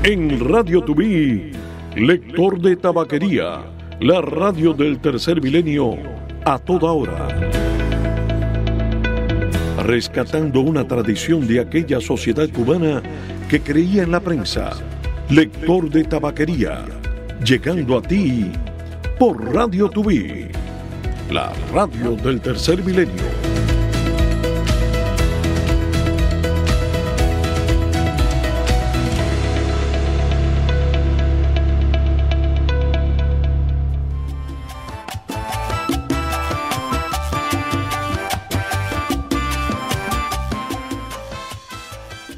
En Radio Tubí, lector de tabaquería, la radio del tercer milenio a toda hora. Rescatando una tradición de aquella sociedad cubana que creía en la prensa. Lector de tabaquería, llegando a ti por Radio Tubí, la radio del tercer milenio.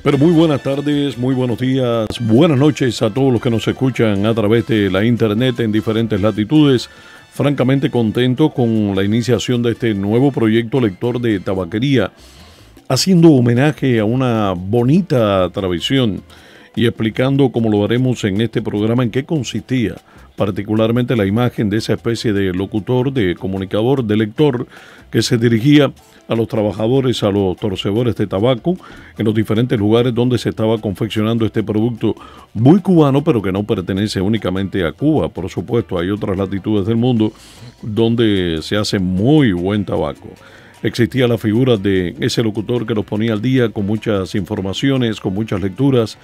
Pero muy buenas tardes, muy buenos días, buenas noches a todos los que nos escuchan a través de la internet en diferentes latitudes. Francamente contento con la iniciación de este nuevo proyecto Lector de Tabaquería, haciendo homenaje a una bonita tradición y explicando, como lo haremos en este programa, en qué consistía particularmente la imagen de esa especie de locutor, de comunicador, de lector que se dirigía a los trabajadores, a los torcedores de tabaco en los diferentes lugares donde se estaba confeccionando este producto muy cubano, pero que no pertenece únicamente a Cuba. Por supuesto, hay otras latitudes del mundo donde se hace muy buen tabaco. Existía la figura de ese locutor que los ponía al día con muchas informaciones, con muchas lecturas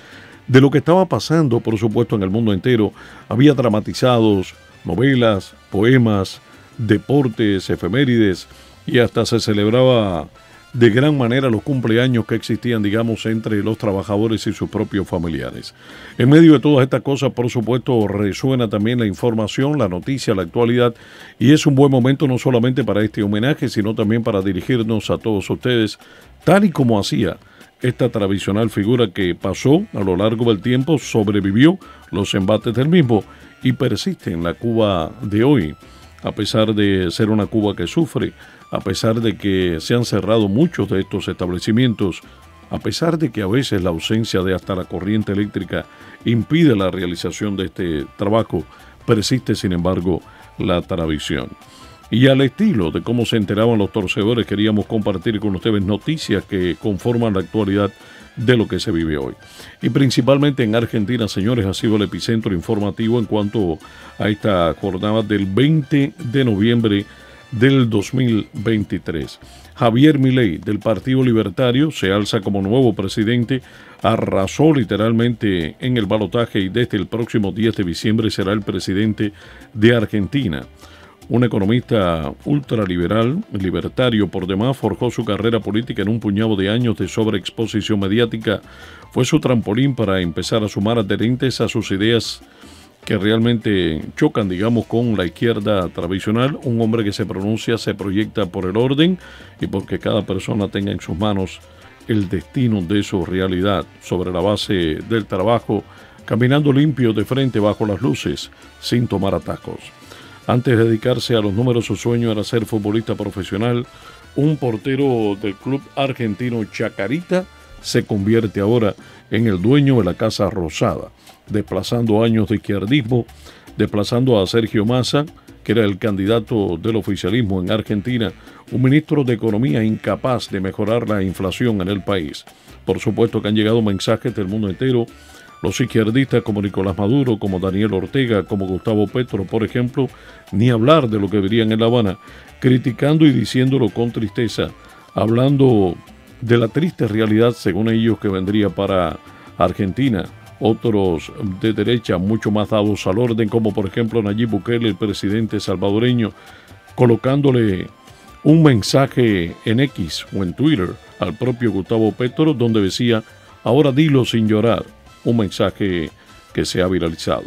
de lo que estaba pasando, por supuesto, en el mundo entero. Había dramatizados, novelas, poemas, deportes, efemérides, y hasta se celebraba de gran manera los cumpleaños que existían, digamos, entre los trabajadores y sus propios familiares. En medio de todas estas cosas, por supuesto, resuena también la información, la noticia, la actualidad, y es un buen momento no solamente para este homenaje, sino también para dirigirnos a todos ustedes, tal y como hacía esta tradicional figura que pasó a lo largo del tiempo, sobrevivió los embates del mismo y persiste en la Cuba de hoy, a pesar de ser una Cuba que sufre, a pesar de que se han cerrado muchos de estos establecimientos, a pesar de que a veces la ausencia de hasta la corriente eléctrica impide la realización de este trabajo, persiste sin embargo la tradición. Y al estilo de cómo se enteraban los torcedores, queríamos compartir con ustedes noticias que conforman la actualidad de lo que se vive hoy. Y principalmente en Argentina, señores, ha sido el epicentro informativo en cuanto a esta jornada del 20 de noviembre del 2023. Javier Milei, del Partido Libertario, se alza como nuevo presidente, arrasó literalmente en el balotaje y desde el próximo 10 de diciembre será el presidente de Argentina. Un economista ultraliberal, libertario por demás, forjó su carrera política en un puñado de años de sobreexposición mediática. Fue su trampolín para empezar a sumar adherentes a sus ideas que realmente chocan, digamos, con la izquierda tradicional. Un hombre que se pronuncia, se proyecta por el orden y porque cada persona tenga en sus manos el destino de su realidad, sobre la base del trabajo, caminando limpio de frente bajo las luces, sin tomar atajos. Antes de dedicarse a los números, su sueño era ser futbolista profesional. Un portero del club argentino Chacarita se convierte ahora en el dueño de la Casa Rosada, desplazando años de izquierdismo, desplazando a Sergio Massa, que era el candidato del oficialismo en Argentina, un ministro de Economía incapaz de mejorar la inflación en el país. Por supuesto que han llegado mensajes del mundo entero. Los izquierdistas como Nicolás Maduro, como Daniel Ortega, como Gustavo Petro, por ejemplo, ni hablar de lo que verían en La Habana, criticando y diciéndolo con tristeza, hablando de la triste realidad, según ellos, que vendría para Argentina. Otros de derecha, mucho más dados al orden, como por ejemplo Nayib Bukele, el presidente salvadoreño, colocándole un mensaje en X o en Twitter al propio Gustavo Petro, donde decía, ahora dilo sin llorar. Un mensaje que se ha viralizado.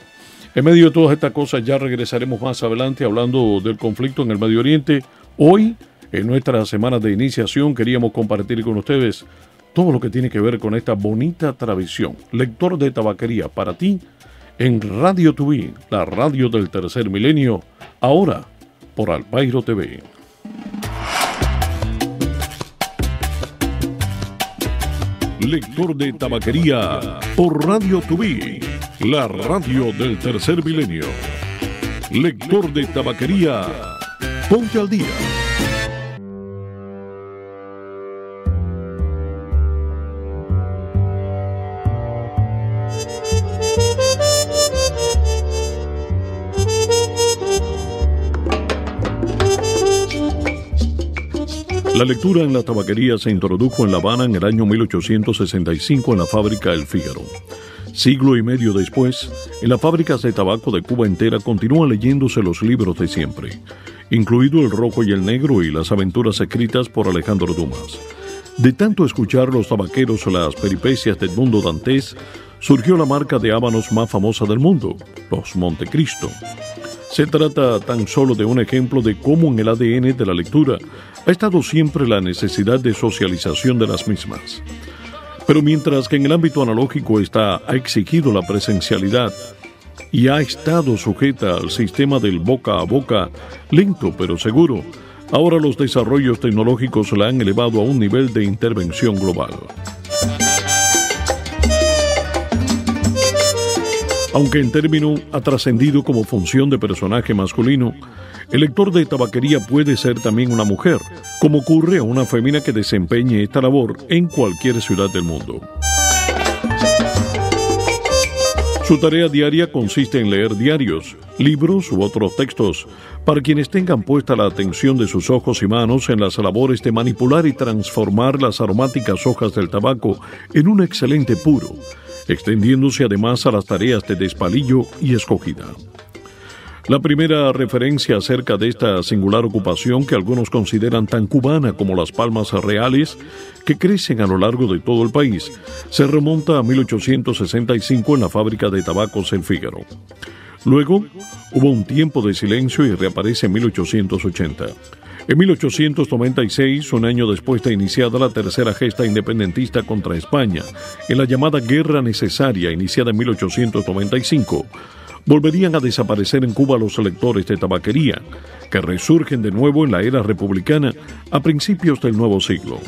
En medio de todas estas cosas ya regresaremos más adelante hablando del conflicto en el Medio Oriente. Hoy, en nuestra semana de iniciación, queríamos compartir con ustedes todo lo que tiene que ver con esta bonita tradición. Lector de tabaquería para ti en Radio Tubí, la radio del tercer milenio, ahora por Alpairo TV. Lector de tabaquería por Radio Tubí, la radio del tercer milenio. Lector de tabaquería, ponte al día. La lectura en la tabaquería se introdujo en La Habana en el año 1865 en la fábrica El Fígaro. Siglo y medio después, en las fábricas de tabaco de Cuba entera continúan leyéndose los libros de siempre, incluido El Rojo y el Negro y las aventuras escritas por Alejandro Dumas. De tanto escuchar los tabaqueros las peripecias de Edmundo Dantes, surgió la marca de habanos más famosa del mundo, los Montecristo. Se trata tan solo de un ejemplo de cómo en el ADN de la lectura ha estado siempre la necesidad de socialización de las mismas. Pero mientras que en el ámbito analógico ha exigido la presencialidad y ha estado sujeta al sistema del boca a boca, lento pero seguro, ahora los desarrollos tecnológicos la han elevado a un nivel de intervención global. Aunque en término ha trascendido como función de personaje masculino, el lector de tabaquería puede ser también una mujer, como ocurre a una fémina que desempeñe esta labor en cualquier ciudad del mundo. Su tarea diaria consiste en leer diarios, libros u otros textos, para quienes tengan puesta la atención de sus ojos y manos en las labores de manipular y transformar las aromáticas hojas del tabaco en un excelente puro, extendiéndose además a las tareas de despalillo y escogida. La primera referencia acerca de esta singular ocupación que algunos consideran tan cubana como las palmas reales que crecen a lo largo de todo el país se remonta a 1865 en la fábrica de tabacos El Fígaro. Luego hubo un tiempo de silencio y reaparece en 1880. En 1896, un año después de iniciada la tercera gesta independentista contra España, en la llamada Guerra Necesaria iniciada en 1895, volverían a desaparecer en Cuba los lectores de tabaquería, que resurgen de nuevo en la era republicana a principios del nuevo siglo.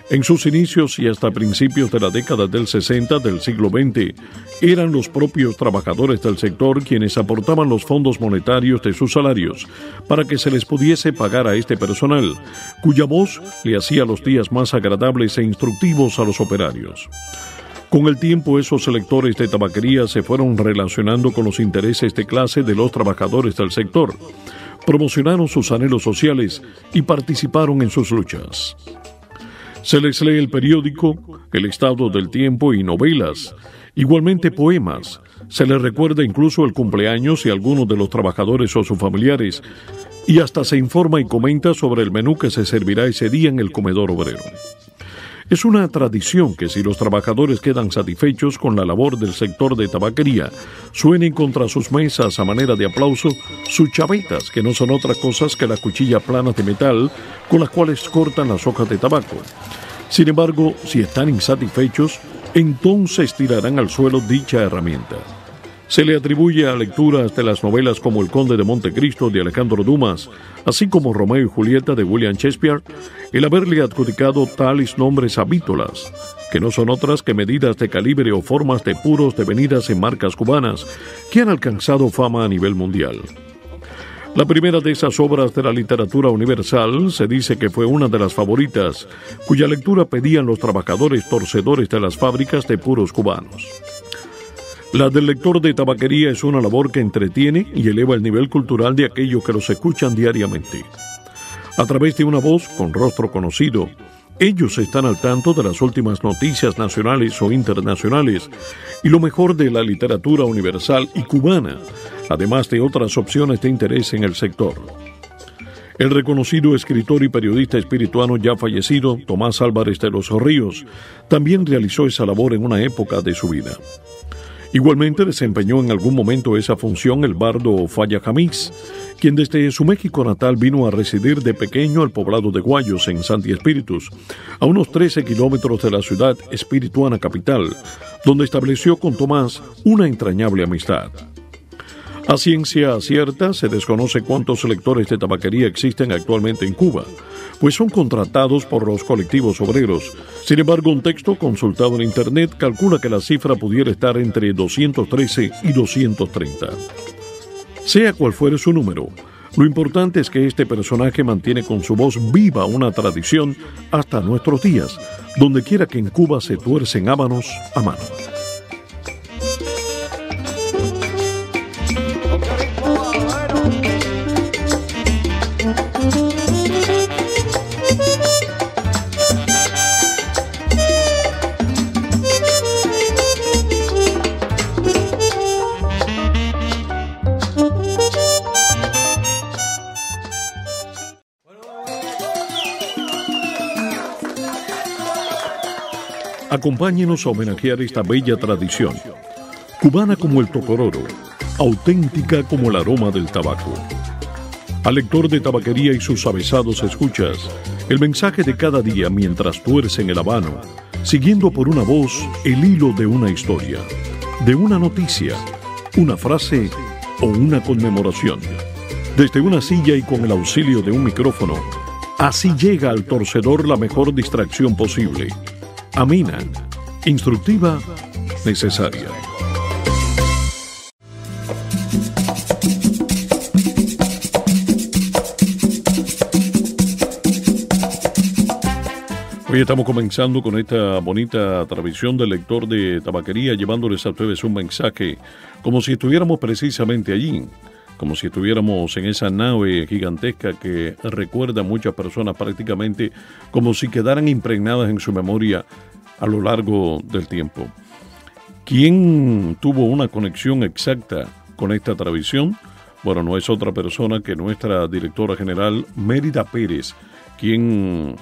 En sus inicios y hasta principios de la década del 60 del siglo XX, eran los propios trabajadores del sector quienes aportaban los fondos monetarios de sus salarios para que se les pudiese pagar a este personal, cuya voz le hacía los días más agradables e instructivos a los operarios. Con el tiempo, esos lectores de tabaquería se fueron relacionando con los intereses de clase de los trabajadores del sector, promocionaron sus anhelos sociales y participaron en sus luchas. Se les lee el periódico, el estado del tiempo y novelas, igualmente poemas. Se les recuerda incluso el cumpleaños y algunos de los trabajadores o sus familiares, y hasta se informa y comenta sobre el menú que se servirá ese día en el comedor obrero. Es una tradición que si los trabajadores quedan satisfechos con la labor del sector de tabaquería, suenen contra sus mesas a manera de aplauso sus chavetas, que no son otras cosas que las cuchillas planas de metal con las cuales cortan las hojas de tabaco. Sin embargo, si están insatisfechos, entonces tirarán al suelo dicha herramienta. Se le atribuye a lecturas de las novelas como El Conde de Montecristo de Alejandro Dumas, así como Romeo y Julieta de William Shakespeare, el haberle adjudicado tales nombres a vítolas, que no son otras que medidas de calibre o formas de puros devenidas en marcas cubanas que han alcanzado fama a nivel mundial. La primera de esas obras de la literatura universal se dice que fue una de las favoritas, cuya lectura pedían los trabajadores torcedores de las fábricas de puros cubanos. La del lector de tabaquería es una labor que entretiene y eleva el nivel cultural de aquellos que los escuchan diariamente. A través de una voz con rostro conocido, ellos están al tanto de las últimas noticias nacionales o internacionales y lo mejor de la literatura universal y cubana, además de otras opciones de interés en el sector. El reconocido escritor y periodista espirituano ya fallecido, Tomás Álvarez de los Ríos, también realizó esa labor en una época de su vida. Igualmente desempeñó en algún momento esa función el bardo Falla Jamís, quien desde su México natal vino a residir de pequeño al poblado de Guayos, en Santi Espíritus, a unos 13 kilómetros de la ciudad espirituana capital, donde estableció con Tomás una entrañable amistad. A ciencia cierta, se desconoce cuántos lectores de tabaquería existen actualmente en Cuba, pues son contratados por los colectivos obreros. Sin embargo, un texto consultado en Internet calcula que la cifra pudiera estar entre 213 y 230. Sea cual fuere su número, lo importante es que este personaje mantiene con su voz viva una tradición hasta nuestros días, donde quiera que en Cuba se tuercen habanos a mano. Acompáñenos a homenajear esta bella tradición, cubana como el tocororo, auténtica como el aroma del tabaco. Al lector de tabaquería y sus avesados escuchas, el mensaje de cada día mientras tuercen el habano, siguiendo por una voz el hilo de una historia, de una noticia, una frase o una conmemoración. Desde una silla y con el auxilio de un micrófono, así llega al torcedor la mejor distracción posible. Amena, instructiva, necesaria. Hoy estamos comenzando con esta bonita tradición del lector de tabaquería, llevándoles a ustedes un mensaje como si estuviéramos precisamente allí, como si estuviéramos en esa nave gigantesca que recuerda a muchas personas prácticamente como si quedaran impregnadas en su memoria a lo largo del tiempo. ¿Quién tuvo una conexión exacta con esta tradición? Bueno, no es otra persona que nuestra directora general, Mérida Pérez, quien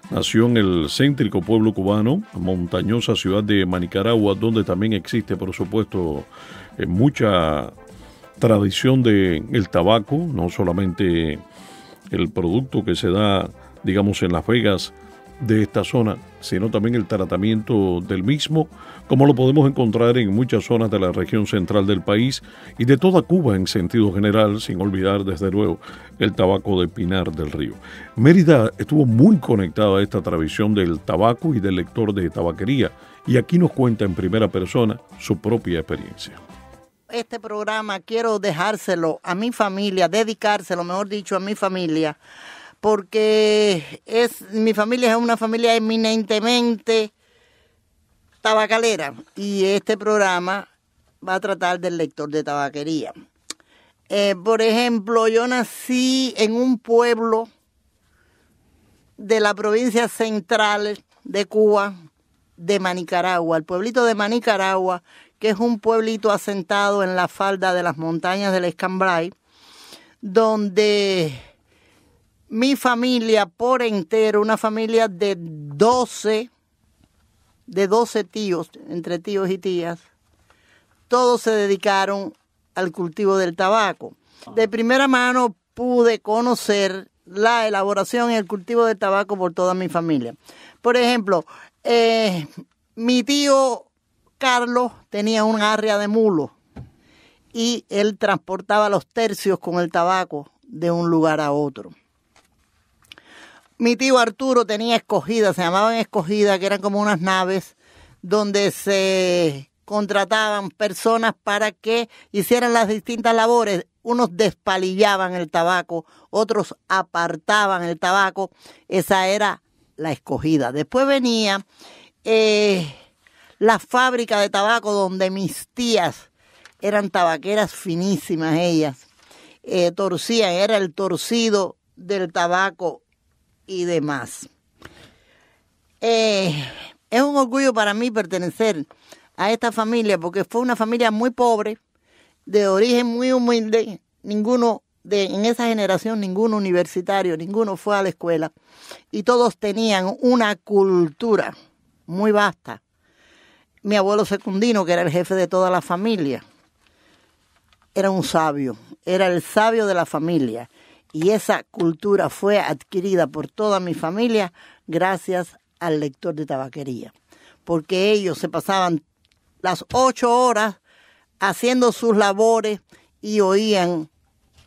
nació en el céntrico pueblo cubano, montañosa ciudad de Manicaragua, donde también existe, por supuesto, mucha tradición del tabaco, no solamente el producto que se da, digamos, en Las Vegas de esta zona, sino también el tratamiento del mismo, como lo podemos encontrar en muchas zonas de la región central del país y de toda Cuba en sentido general, sin olvidar desde luego el tabaco de Pinar del Río. Mérida estuvo muy conectada a esta tradición del tabaco y del lector de tabaquería, y aquí nos cuenta en primera persona su propia experiencia. Este programa quiero dejárselo a mi familia, dedicárselo, mejor dicho, a mi familia, porque mi familia es una familia eminentemente tabacalera y este programa va a tratar del lector de tabaquería. Por ejemplo, yo nací en un pueblo de la provincia central de Cuba, de Manicaragua, el pueblito de Manicaragua, que es un pueblito asentado en la falda de las montañas del Escambray, donde mi familia por entero, una familia de 12 tíos, entre tíos y tías, todos se dedicaron al cultivo del tabaco. De primera mano pude conocer la elaboración y el cultivo del tabaco por toda mi familia. Por ejemplo, mi tío Carlos tenía un arria de mulo y él transportaba los tercios con el tabaco de un lugar a otro. Mi tío Arturo tenía escogidas, se llamaban escogidas, que eran como unas naves donde se contrataban personas para que hicieran las distintas labores. Unos despalillaban el tabaco, otros apartaban el tabaco. Esa era la escogida. Después venía la fábrica de tabaco donde mis tías eran tabaqueras finísimas ellas. Torcían, era el torcido del tabaco y demás. Es un orgullo para mí pertenecer a esta familia porque fue una familia muy pobre, de origen muy humilde. En esa generación, ninguno universitario, ninguno fue a la escuela y todos tenían una cultura muy vasta. Mi abuelo Secundino, que era el jefe de toda la familia, era un sabio, era el sabio de la familia. Y esa cultura fue adquirida por toda mi familia gracias al lector de tabaquería. Porque ellos se pasaban las 8 horas haciendo sus labores y oían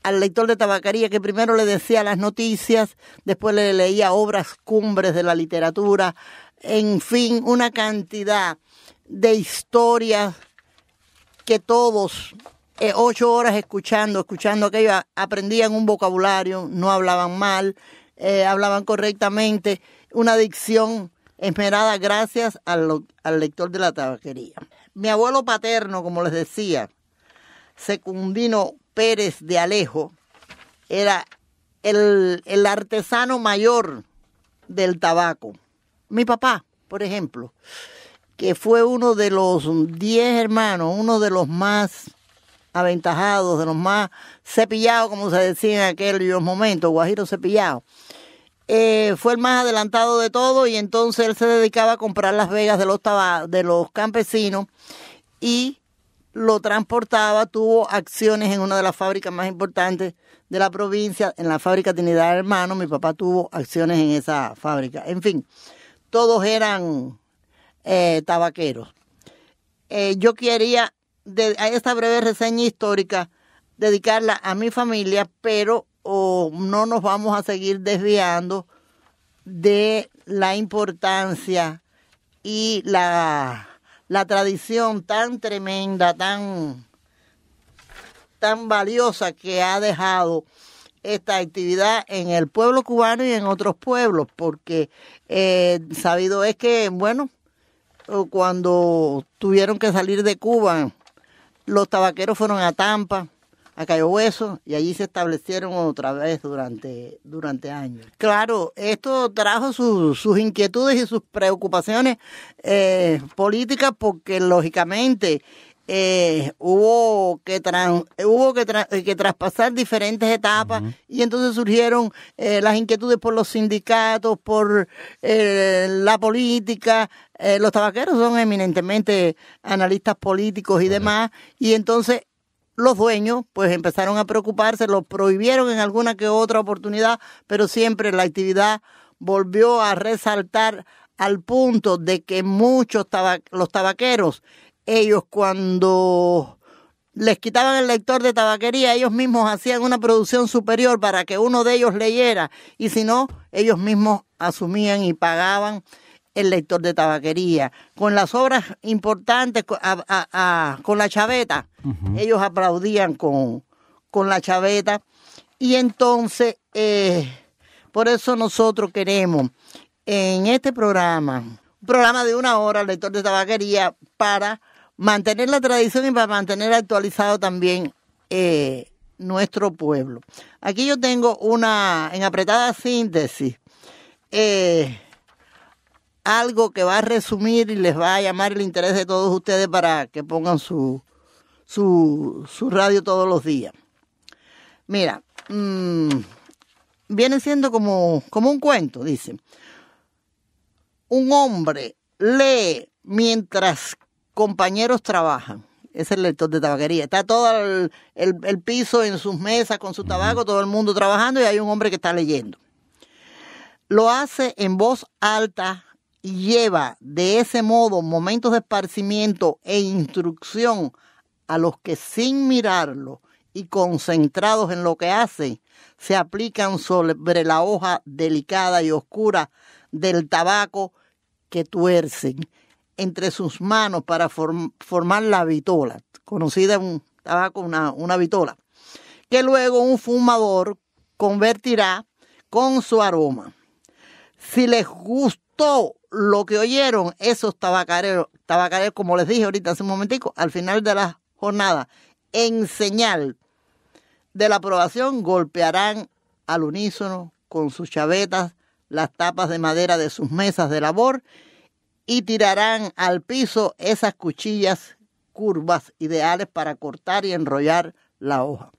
al lector de tabaquería que primero le decía las noticias, después le leía obras cumbres de la literatura, en fin, una cantidad de historias que todos 8 horas escuchando aquello, aprendían un vocabulario, no hablaban mal, hablaban correctamente, una dicción esmerada gracias al lector de la tabaquería. Mi abuelo paterno, como les decía, Secundino Pérez de Alejo, era el artesano mayor del tabaco. Mi papá, por ejemplo, que fue uno de los 10 hermanos, uno de los más aventajados, de los más cepillados, como se decía en aquellos momentos, guajiro cepillado. fue el más adelantado de todo, y entonces él se dedicaba a comprar las vegas de los campesinos y lo transportaba. Tuvo acciones en una de las fábricas más importantes de la provincia, en la fábrica Trinidad Hermanos. Mi papá tuvo acciones en esa fábrica. En fin, todos eran tabaqueros. Yo quería, a esta breve reseña histórica, dedicarla a mi familia, pero no nos vamos a seguir desviando de la importancia y la tradición tan tremenda, tan valiosa que ha dejado esta actividad en el pueblo cubano y en otros pueblos, porque sabido es que, bueno, cuando tuvieron que salir de Cuba, los tabaqueros fueron a Tampa, a Cayo Hueso, y allí se establecieron otra vez durante años. Claro, esto trajo sus inquietudes y sus preocupaciones políticas, porque lógicamente hubo que traspasar diferentes etapas, y entonces surgieron las inquietudes por los sindicatos, por la política. Los tabaqueros son eminentemente analistas políticos y demás, y entonces los dueños pues empezaron a preocuparse, lo prohibieron en alguna que otra oportunidad, pero siempre la actividad volvió a resaltar, al punto de que los tabaqueros, ellos cuando les quitaban el lector de tabaquería, ellos mismos hacían una producción superior para que uno de ellos leyera, y si no, ellos mismos asumían y pagaban el lector de tabaquería. Con las obras importantes, con la chaveta, ellos aplaudían con la chaveta, y entonces por eso nosotros queremos en este programa, un programa de 1 hora, el lector de tabaquería, para mantener la tradición y para mantener actualizado también nuestro pueblo. Aquí yo tengo en apretada síntesis, algo que va a resumir y les va a llamar el interés de todos ustedes para que pongan su radio todos los días. Mira, viene siendo como un cuento, dice. Un hombre lee mientras compañeros trabajan. Ese es el lector de tabaquería. Está todo el piso en sus mesas con su tabaco, todo el mundo trabajando, y hay un hombre que está leyendo. Lo hace en voz alta y lleva de ese modo momentos de esparcimiento e instrucción a los que, sin mirarlo y concentrados en lo que hace, se aplican sobre la hoja delicada y oscura del tabaco que tuercen entre sus manos para formar la vitola, conocida en un tabaco una vitola, que luego un fumador convertirá con su aroma. Si les gustó lo que oyeron, esos tabacareros, como les dije ahorita hace un momentico, al final de la jornada, en señal de la aprobación, golpearán al unísono con sus chavetas las tapas de madera de sus mesas de labor y tirarán al piso esas cuchillas curvas ideales para cortar y enrollar la hoja.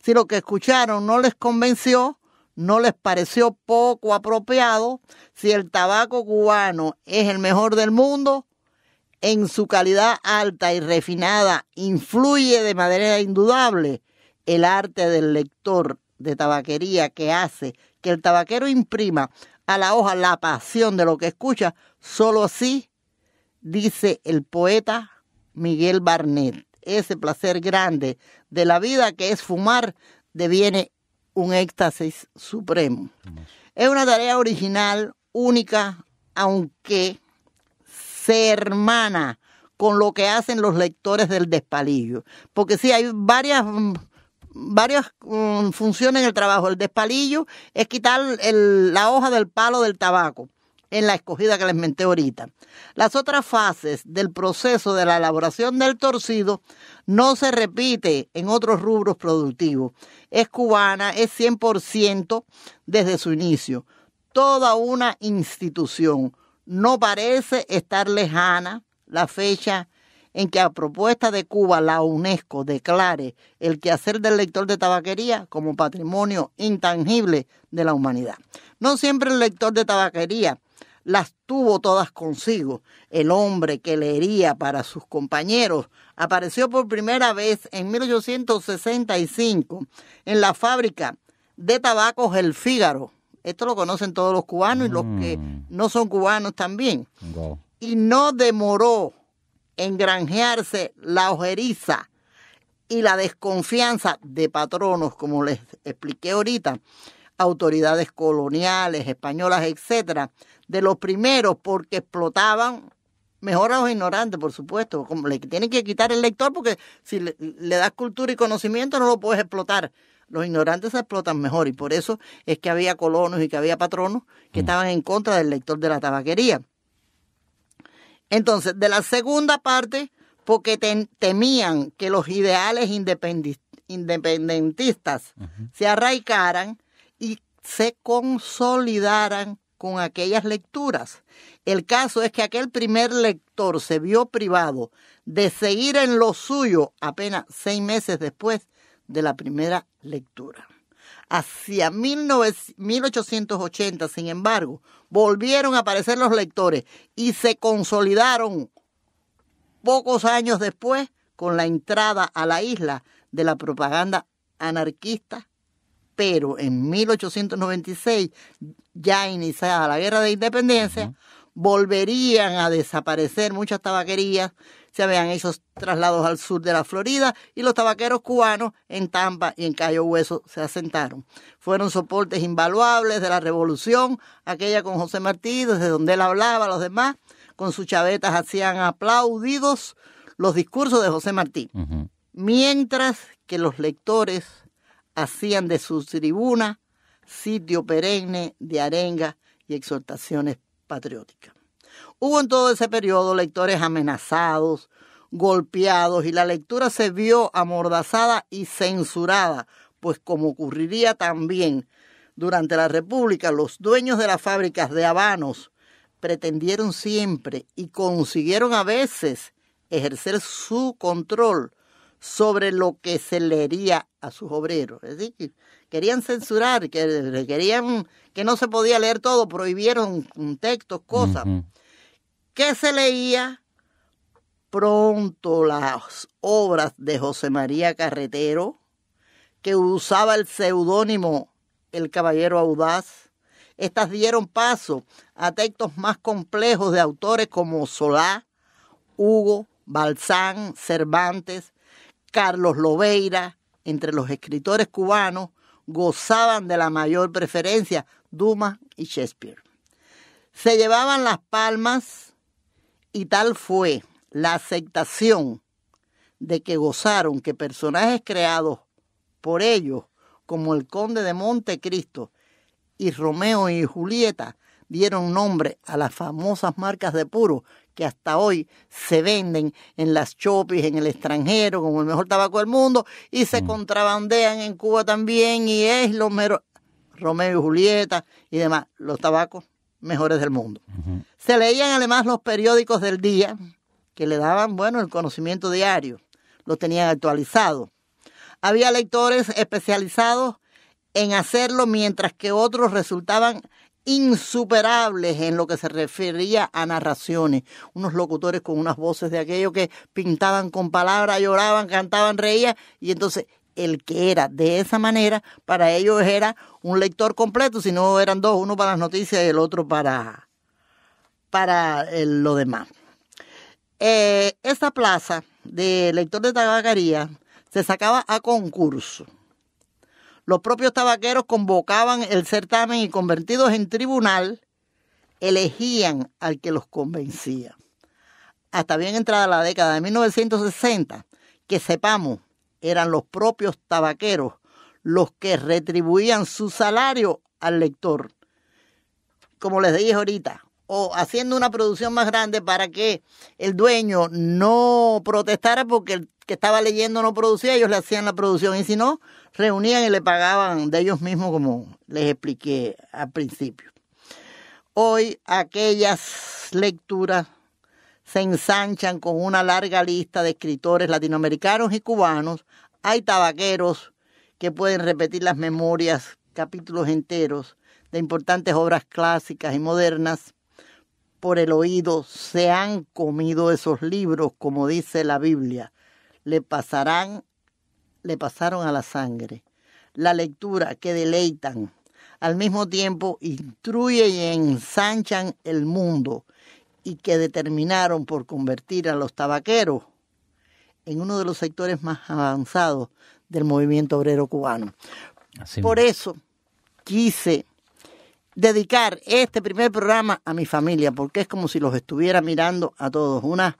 Si lo que escucharon no les convenció, no les pareció poco apropiado, si el tabaco cubano es el mejor del mundo, en su calidad alta y refinada influye de manera indudable el arte del lector de tabaquería, que hace que el tabaquero imprima a la hoja la pasión de lo que escucha. Solo así, dice el poeta Miguel Barnet, ese placer grande de la vida que es fumar deviene un éxtasis supremo. Es una tarea original, única, aunque se hermana con lo que hacen los lectores del despalillo. Porque sí, hay varias funciones en el trabajo. El despalillo es quitar la hoja del palo del tabaco, en la escogida que les menté ahorita. Las otras fases del proceso de la elaboración del torcido no se repite en otros rubros productivos. Es cubana, es 100% desde su inicio. Toda una institución. No parece estar lejana la fecha en que a propuesta de Cuba la UNESCO declare el quehacer del lector de tabaquería como patrimonio intangible de la humanidad. No siempre el lector de tabaquería las tuvo todas consigo. El hombre que leería para sus compañeros apareció por primera vez en 1865 en la fábrica de tabacos El Fígaro. Esto lo conocen todos los cubanos y los que no son cubanos también. Wow. Y no demoró en granjearse la ojeriza y la desconfianza de patronos, como les expliqué ahorita, autoridades coloniales, españolas, etcétera, de los primeros, porque explotaban mejor a los ignorantes, por supuesto. Como le tienen que quitar el lector, porque si le das cultura y conocimiento no lo puedes explotar. Los ignorantes se explotan mejor, y por eso es que había colonos y que había patronos que estaban en contra del lector de la tabaquería. Entonces, de la segunda parte, porque temían que los ideales independentistas se arraigaran y se consolidaran con aquellas lecturas. El caso es que aquel primer lector se vio privado de seguir en lo suyo apenas 6 meses después de la primera lectura. Hacia 1880, sin embargo, volvieron a aparecer los lectores y se consolidaron pocos años después con la entrada a la isla de la propaganda anarquista, pero en 1896, ya iniciada la Guerra de Independencia, volverían a desaparecer muchas tabaquerías. Se habían hecho traslados al sur de la Florida y los tabaqueros cubanos en Tampa y en Cayo Hueso se asentaron. Fueron soportes invaluables de la revolución, aquella con José Martí, desde donde él hablaba, los demás, con sus chavetas hacían aplaudidos los discursos de José Martí, mientras que los lectores hacían de su tribuna sitio perenne de arengas y exhortaciones patrióticas. Hubo en todo ese periodo lectores amenazados, golpeados, y la lectura se vio amordazada y censurada, pues como ocurriría también durante la República, los dueños de las fábricas de habanos pretendieron siempre y consiguieron a veces ejercer su control sobre lo que se leería a sus obreros. Es decir, querían censurar, querían que no se podía leer todo, prohibieron textos, cosas. ¿Qué se leía? Pronto las obras de José María Carretero, que usaba el seudónimo El Caballero Audaz. Estas dieron paso a textos más complejos de autores como Solá, Hugo, Balzán, Cervantes, Carlos Lobeira. Entre los escritores cubanos gozaban de la mayor preferencia Dumas y Shakespeare. Se llevaban las palmas y tal fue la aceptación de que gozaron que personajes creados por ellos, como el Conde de Montecristo y Romeo y Julieta, dieron nombre a las famosas marcas de puro que hasta hoy se venden en las chopis en el extranjero como el mejor tabaco del mundo y se contrabandean en Cuba también, y es los meros Romeo y Julieta y demás, los tabacos mejores del mundo. Se leían además los periódicos del día que le daban, el conocimiento diario, los tenían actualizados. Había lectores especializados en hacerlo, mientras que otros resultaban insuperables en lo que se refería a narraciones. Unos locutores con unas voces de aquello que pintaban con palabras, lloraban, cantaban, reían, y entonces el que era de esa manera, para ellos era un lector completo, si no eran dos, uno para las noticias y el otro para lo demás. Esa plaza de lector de tabaquería se sacaba a concurso. Los propios tabaqueros convocaban el certamen y, convertidos en tribunal, elegían al que los convencía. Hasta bien entrada la década de 1960, que sepamos, eran los propios tabaqueros los que retribuían su salario al lector, como les dije ahorita, o haciendo una producción más grande para que el dueño no protestara porque el que estaba leyendo no producía, ellos le hacían la producción, y si no, reunían y le pagaban de ellos mismos, como les expliqué al principio. Hoy aquellas lecturas se ensanchan con una larga lista de escritores latinoamericanos y cubanos. Hay tabaqueros que pueden repetir las memorias, capítulos enteros de importantes obras clásicas y modernas por el oído. Se han comido esos libros, como dice la Biblia. Le pasaron a la sangre. La lectura que deleitan, al mismo tiempo instruye y ensanchan el mundo, y que determinaron por convertir a los tabaqueros en uno de los sectores más avanzados del movimiento obrero cubano. Por eso quise dedicar este primer programa a mi familia, porque es como si los estuviera mirando a todos. Una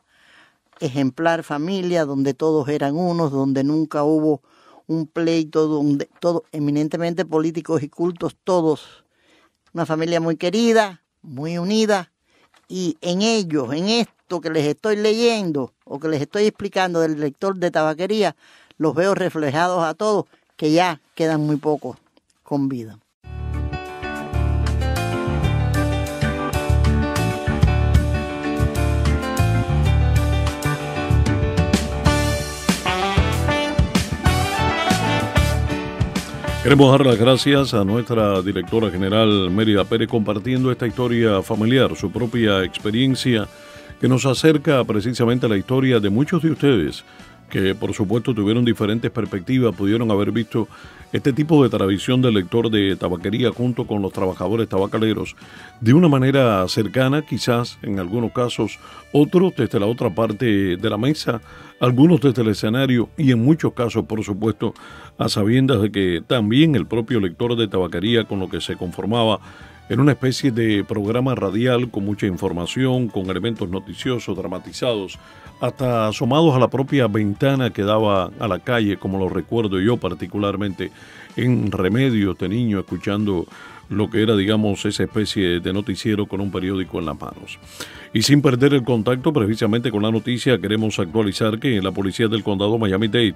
ejemplar familia donde todos eran unos, donde nunca hubo un pleito, donde todos eminentemente políticos y cultos, todos. Una familia muy querida, muy unida, y en ellos, en esto que les estoy leyendo o que les estoy explicando del lector de tabaquería, los veo reflejados a todos, que ya quedan muy pocos con vida. Queremos dar las gracias a nuestra directora general Mérida Pérez compartiendo esta historia familiar, su propia experiencia que nos acerca precisamente a la historia de muchos de ustedes que por supuesto tuvieron diferentes perspectivas, pudieron haber visto este tipo de tradición del lector de tabaquería junto con los trabajadores tabacaleros de una manera cercana, quizás en algunos casos, otros desde la otra parte de la mesa, algunos desde el escenario y en muchos casos, por supuesto, a sabiendas de que también el propio lector de tabaquería con lo que se conformaba en una especie de programa radial con mucha información, con elementos noticiosos, dramatizados, hasta asomados a la propia ventana que daba a la calle, como lo recuerdo yo particularmente en Remedios de niño, escuchando lo que era, digamos, esa especie de noticiero con un periódico en las manos. Y sin perder el contacto precisamente con la noticia, queremos actualizar que la policía del condado Miami-Dade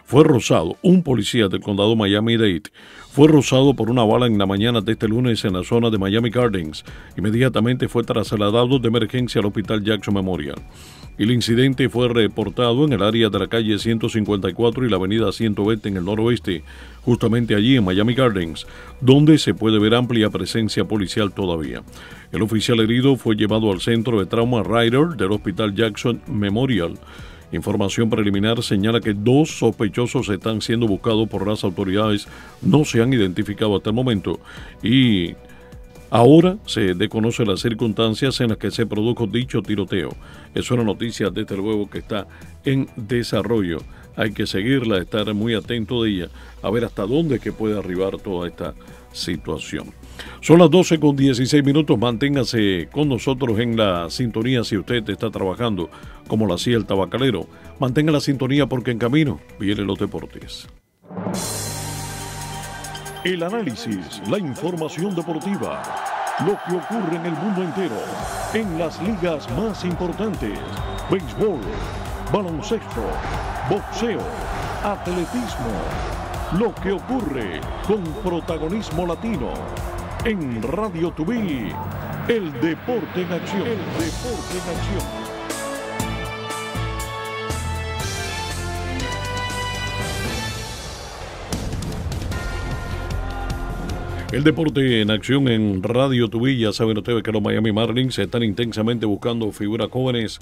fue rozado, un policía del condado Miami-Dade fue rozado por una bala en la mañana de este lunes en la zona de Miami Gardens. Inmediatamente fue trasladado de emergencia al Hospital Jackson Memorial. El incidente fue reportado en el área de la calle 154 y la avenida 120 en el noroeste, justamente allí en Miami Gardens, donde se puede ver amplia presencia policial todavía. El oficial herido fue llevado al centro de trauma Ryder del Hospital Jackson Memorial. Información preliminar señala que 2 sospechosos están siendo buscados por las autoridades, no se han identificado hasta el momento y ahora se desconocen las circunstancias en las que se produjo dicho tiroteo. Es una noticia desde luego que está en desarrollo. Hay que seguirla, estar muy atento de ella, a ver hasta dónde que puede arribar toda esta situación. Son las 12:16, manténgase con nosotros en la sintonía si usted está trabajando como lo hacía el tabacalero. Mantenga la sintonía porque en camino vienen los deportes. El análisis, la información deportiva, lo que ocurre en el mundo entero, en las ligas más importantes, béisbol, baloncesto, boxeo, atletismo, lo que ocurre con protagonismo latino. En Radio Tuví, el deporte en acción. El deporte en acción. El deporte en acción en Radio Tuví. Ya saben ustedes que los Miami Marlins están intensamente buscando figuras jóvenes.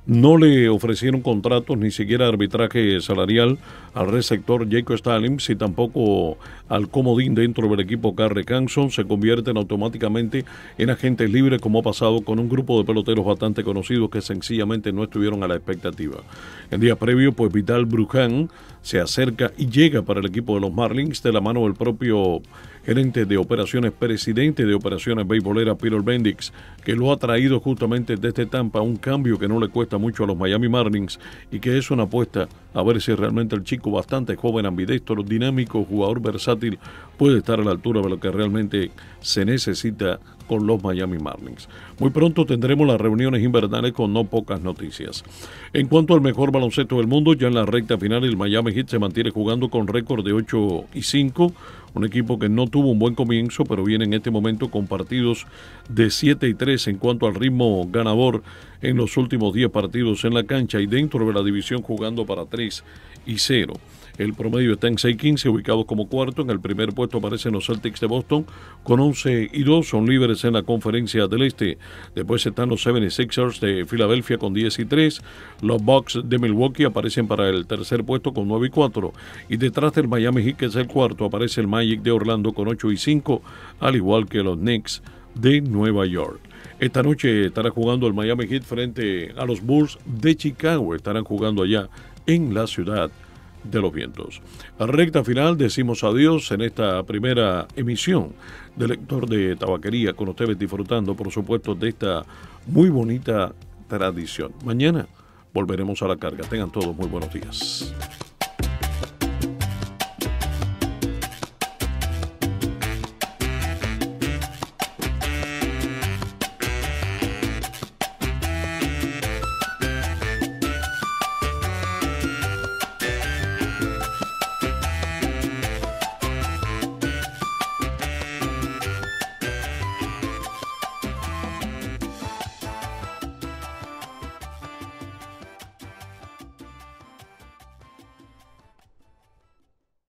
No le ofrecieron contratos ni siquiera arbitraje salarial al receptor Jacob Stallings y tampoco al comodín dentro del equipo Carre Canson. Se convierten automáticamente en agentes libres, como ha pasado con un grupo de peloteros bastante conocidos que sencillamente no estuvieron a la expectativa. En días previos, pues Vidal Bruján se acerca y llega para el equipo de los Marlins de la mano del propio gerente de operaciones, presidente de operaciones beisboleras Peter Bendix, que lo ha traído justamente desde Tampa, un cambio que no le cuesta mucho a los Miami Marlins y que es una apuesta a ver si realmente el chico bastante joven, ambidextro, dinámico, jugador versátil, puede estar a la altura de lo que realmente se necesita con los Miami Marlins. Muy pronto tendremos las reuniones invernales con no pocas noticias. En cuanto al mejor baloncesto del mundo, ya en la recta final el Miami Heat se mantiene jugando con récord de 8-5, un equipo que no tuvo un buen comienzo, pero viene en este momento con partidos de 7-3 en cuanto al ritmo ganador en los últimos 10 partidos en la cancha y dentro de la división jugando para 3-0. El promedio está en 6-15, ubicados como cuarto. En el primer puesto aparecen los Celtics de Boston con 11-2, son líderes en la conferencia del Este. Después están los 76ers de Filadelfia con 10-3. Los Bucks de Milwaukee aparecen para el tercer puesto con 9-4. Y detrás del Miami Heat, que es el cuarto, aparece el Magic de Orlando con 8-5, al igual que los Knicks de Nueva York. Esta noche estará jugando el Miami Heat frente a los Bulls de Chicago. Estarán jugando allá en la ciudad de los vientos. A recta final decimos adiós en esta primera emisión del Lector de Tabaquería, con ustedes disfrutando por supuesto de esta muy bonita tradición. Mañana volveremos a la carga. Tengan todos muy buenos días.